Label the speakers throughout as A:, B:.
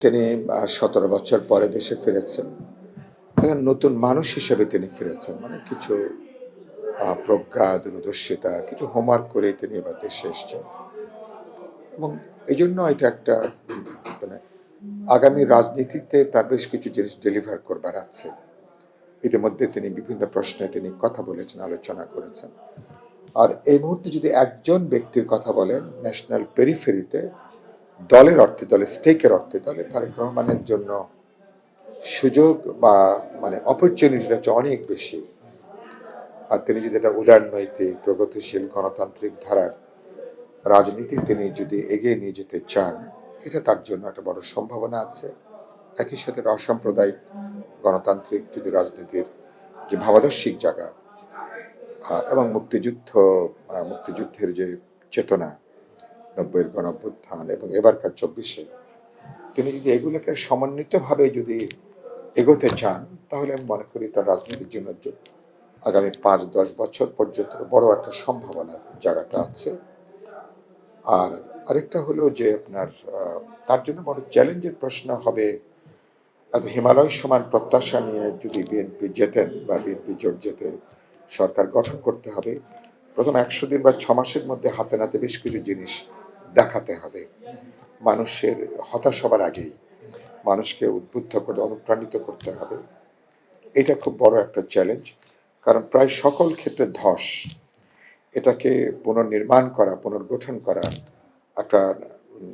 A: তিনি ১৭ বছর পরে দেশে ফিরেছেন। এখন নতুন মানুষ হিসেবে তিনি ফিরেছেন। মানে কিছু প্রজ্ঞা, দূরদর্শিতা, কিছু হোমওয়ার্ক করেই তিনি এবার দেশে এসছেন। এবং এইজন্য এটা একটা মানে আগামী রাজনীতিতে তার বেশ কিছু জিনিস ডেলিভার করবার আছে। ইতিমধ্যে তিনি বিভিন্ন প্রশ্নে তিনি কথা বলেছেন, আলোচনা করেছেন। আর এই মুহূর্তে যদি একজন ব্যক্তির কথা বলেন ন্যাশনাল পেরিফেরিতে, দলের অর্থে, দলের স্টেকের অর্থে, তাহলে তারেক রহমানের জন্য সুযোগ বা মানে অপরচুনিটিটা হচ্ছে অনেক বেশি। আর তিনি যদি এটা উদারনৈতিক, প্রগতিশীল, গণতান্ত্রিক ধারার রাজনীতি তিনি যদি এগিয়ে নিয়ে যেতে চান, এটা তার জন্য একটা বড় সম্ভাবনা আছে। একই সাথে অসাম্প্রদায়িক গণতান্ত্রিক যদি রাজনীতির যে ভাবাদর্শিক জায়গা এবং মুক্তিযুদ্ধের যে চেতনা, ৯০-এর গণঅভ্যুত্থান এবং এবারকার ২৪-এ, তিনি যদি এগুলোকে সমন্বিতভাবে যদি এগোতে চান, তাহলে আমি মনে করি তার রাজনীতির জন্য আগামী ৫-১০ বছর পর্যন্ত বড় একটা সম্ভাবনার জায়গাটা আছে। আর আরেকটা হলো যে আপনার তার জন্য বড় চ্যালেঞ্জের প্রশ্ন হবে, এত হিমালয় সমান প্রত্যাশা নিয়ে যদি বিএনপি জেতেন বা বিএনপি জোট জেতে সরকার গঠন করতে হবে, প্রথম ১০০ দিন বা ৬ মাসের মধ্যে হাতে নাতে বেশ কিছু জিনিস দেখাতে হবে। মানুষের হতাশ হবার আগেই মানুষকে উদ্বুদ্ধ করে অনুপ্রাণিত করতে হবে। এটা খুব বড় একটা চ্যালেঞ্জ, কারণ প্রায় সকল ক্ষেত্রে ধস। এটাকে পুনর্নির্মাণ করা, পুনর্গঠন করা, একটা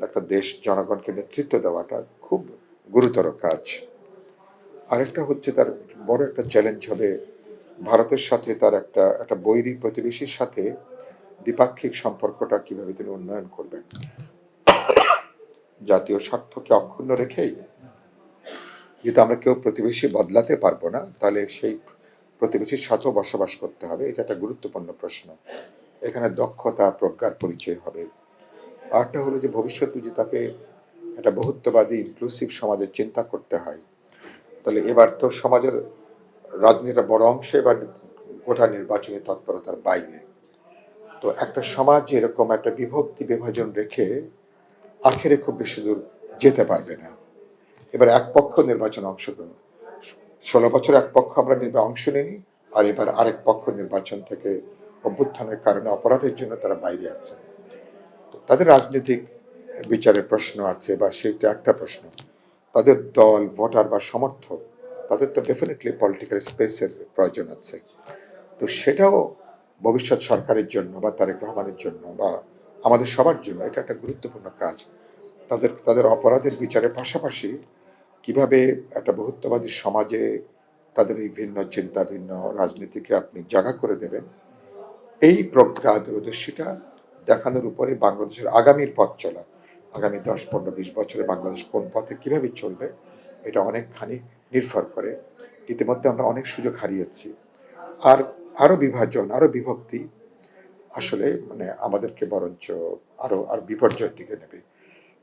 A: একটা দেশ জনগণকে নেতৃত্ব দেওয়াটা খুব গুরুতর কাজ। আরেকটা হচ্ছে তার বড় একটা চ্যালেঞ্জ হবে ভারতের সাথে তার একটা একটা বৈরী প্রতিবেশীর সাথে দ্বিপাক্ষিক সম্পর্কটা কিভাবে তিনি উন্নয়ন করবেন। জাতীয় স্বার্থকে অক্ষুণ্ণ রেখেই যেহেতু আমরা কেউ প্রতিবেশী বদলাতে পারবো না, তাহলে সেই প্রতিবেশীর সাথেও বসবাস করতে হবে। এটা একটা গুরুত্বপূর্ণ প্রশ্ন। এখানে দক্ষতা, প্রজ্ঞার পরিচয় হবে। আরেকটা হলো যে ভবিষ্যতে যদি তাকে একটা বহুত্ববাদী ইনক্লুসিভ সমাজের চিন্তা করতে হয়, তাহলে এবার তো সমাজের রাজনীতির বড় অংশে এবার গোটা নির্বাচনী তৎপরতার বাইরে। তো একটা সমাজ এরকম একটা বিভক্তি বিভাজন রেখে আখেরে খুব বেশি দূর যেতে পারবে না। এবার এক পক্ষ নির্বাচনে অংশগ্রহণ, ১৬ বছর এক পক্ষ আমরা অংশ নিইনি, আর এবার আরেক পক্ষ নির্বাচন থেকে অভ্যুত্থানের কারণে অপরাধের জন্য তারা বাইরে আছে। তো তাদের রাজনৈতিক বিচারের প্রশ্ন আছে, বা সেটা একটা প্রশ্ন। তাদের দল, ভোটার বা সমর্থক, তাদের তো ডেফিনেটলি পলিটিক্যাল স্পেসের প্রয়োজন আছে। তো সেটাও ভবিষ্যৎ সরকারের জন্য বা তারেক রহমানের জন্য বা আমাদের সবার জন্য এটা একটা গুরুত্বপূর্ণ কাজ। তাদের তাদের অপরাধের বিচারের পাশাপাশি কিভাবে একটা বহুত্ববাদী সমাজে তাদের এই ভিন্ন চিন্তা, ভিন্ন রাজনীতিকে আপনি জায়গা করে দেবেন, এই প্রজ্ঞা, দূরদর্শিতা দেখানোর উপরে বাংলাদেশের আগামীর পথ চলা, আগামী ১০, ১৫, ২০ বছরে বাংলাদেশ কোন পথে কিভাবে চলবে, এটা অনেকখানি নির্ভর করে। ইতিমধ্যে আমরা অনেক সুযোগ হারিয়েছি। আর আরো বিভাজন, আরো বিভক্তি আসলে মানে আমাদেরকে বরঞ্চ আর বিপর্যয়ের দিকে নেবে।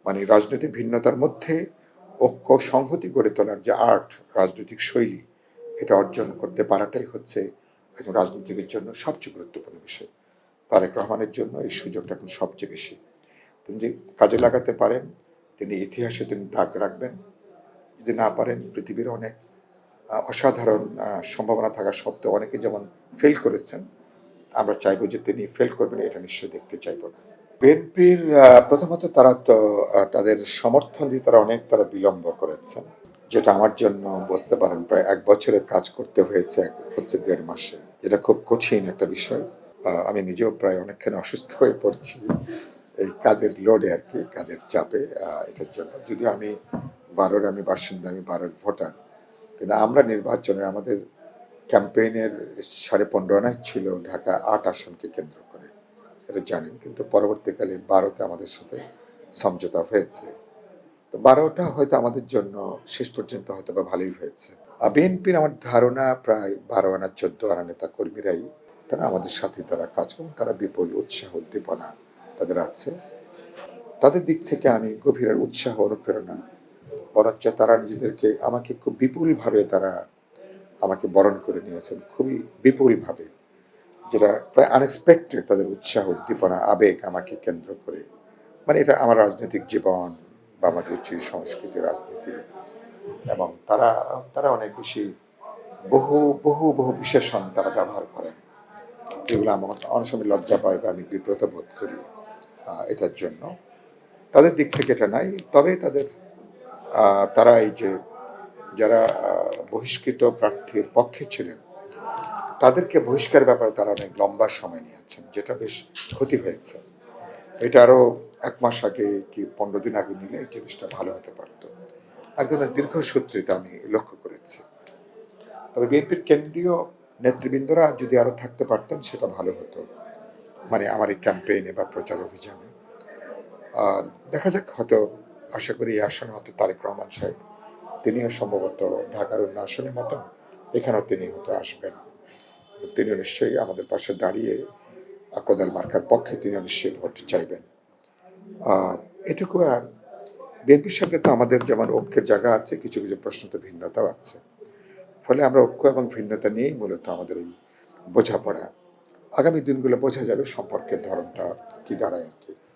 A: মানে রাজনৈতিক ভিন্নতার মধ্যে ঐক্য, সংহতি গড়ে তোলার যে আর্ট, রাজনৈতিক শৈলী, এটা অর্জন করতে পারাটাই হচ্ছে একজন রাজনীতিকের জন্য সবচেয়ে গুরুত্বপূর্ণ বিষয়। তারেক রহমানের জন্য এই সুযোগটা এখন সবচেয়ে বেশি। তিনি যে কাজে লাগাতে পারেন, তিনি ইতিহাসে তিনি দাগ রাখবেন। যদি না পারেন, পৃথিবীর অনেক অসাধারণ সম্ভাবনা থাকা সত্ত্বেও অনেকে যেমন ফেল করেছেন, আমরা চাইবো যে তিনি ফেল করবেন, এটা নিশ্চয়ই দেখতে চাইবো না। বিএনপির প্রথমত তারা তো তাদের সমর্থন দিয়ে তারা বিলম্ব করেছেন, যেটা আমার জন্য বলতে পারেন প্রায় ১ বছরের কাজ করতে হয়েছে, হচ্ছে ১.৫ মাসে। এটা খুব কঠিন একটা বিষয়। আমি নিজেও প্রায় অনেকখানি অসুস্থ হয়ে পড়ছি এই কাজের লোডে আর কি, কাজের চাপে। এটার জন্য যদিও আমি ১২-র আমি বাসিন্দা, আমি ১২-র ভোটার, কিন্তু আমরা নির্বাচনে আমাদের ক্যাম্পেইনের ১৫.৫ আনাই ছিল ঢাকা ৮ আসনকে কেন্দ্র করে, এটা জানেন। কিন্তু পরবর্তীকালে ১২-তে আমাদের সাথে সমঝোতা হয়েছে। তো ১২টা হয়তো আমাদের জন্য শেষ পর্যন্ত হয়তো বা ভালোই হয়েছে। বিএনপির আমার ধারণা প্রায় ১২ আনা ১৪ আনা নেতা কর্মীরাই তারা আমাদের সাথে তারা কাজ করেন, তারা বিপুল উৎসাহ উদ্দীপনা তাদের আছে। তাদের দিক থেকে আমি গভীর উৎসাহ অনুপ্রেরণা, বরঞ্চ তারা নিজেদেরকে আমাকে খুব বিপুলভাবে তারা আমাকে বরণ করে নিয়েছেন, খুবই বিপুলভাবে, যেটা প্রায় আনএক্সপেক্টেড। তাদের উৎসাহ উদ্দীপনা আবেগ আমাকে কেন্দ্র করে, মানে এটা আমার রাজনৈতিক জীবন বাবার রুচি, সংস্কৃতি, রাজনীতি, এবং তারা তারা অনেক বেশি বহু বহু বহু বিশেষণ তারা ব্যবহার করেন, যেগুলো আমার অনেক সময় লজ্জা পায় বা আমি বিব্রত বোধ করি এটার জন্য। তাদের দিক থেকে এটা নাই, তবে তারা এই যে যারা বহিষ্কৃত প্রার্থীর পক্ষে ছিলেন তাদেরকে বহিষ্কারের ব্যাপারে তারা অনেক লম্বা সময় নিয়েছেন, যেটা বেশ ক্ষতি হয়েছে। এটা আরো 1 মাস আগে কি 15 দিন আগে নিলে এই জিনিসটা ভালো হতে পারত। এক ধরনের দীর্ঘসূত্রিতা আমি লক্ষ্য করেছি। তবে বিএনপির কেন্দ্রীয় নেতৃবৃন্দরা যদি আরো থাকতে পারতেন সেটা ভালো হতো, মানে আমার এই ক্যাম্পেইনে বা প্রচার অভিযানে। দেখা যাক, হয়তো আশা করি এই আসনে হয়তো তারেক রহমান সাহেব, তিনিও সম্ভবত ঢাকার অন্য আসনের মতন এখানেও তিনি হয়তো আসবেন। তিনিও নিশ্চয়ই আমাদের পাশে দাঁড়িয়ে কোদাল মার্কার পক্ষে তিনিও নিশ্চয়ই ভোট চাইবেন। এটুকু। আর বিএনপির সঙ্গে তো আমাদের যেমন ঐক্যের জায়গা আছে, কিছু কিছু প্রশ্ন তো ভিন্নতাও আছে। ফলে আমরা ঐক্য এবং ভিন্নতা নিয়েই মূলত আমাদের এই বোঝাপড়া। আগামী দিনগুলো বোঝা যাবে সম্পর্কের ধরনটা কি দাঁড়ায় আর কি।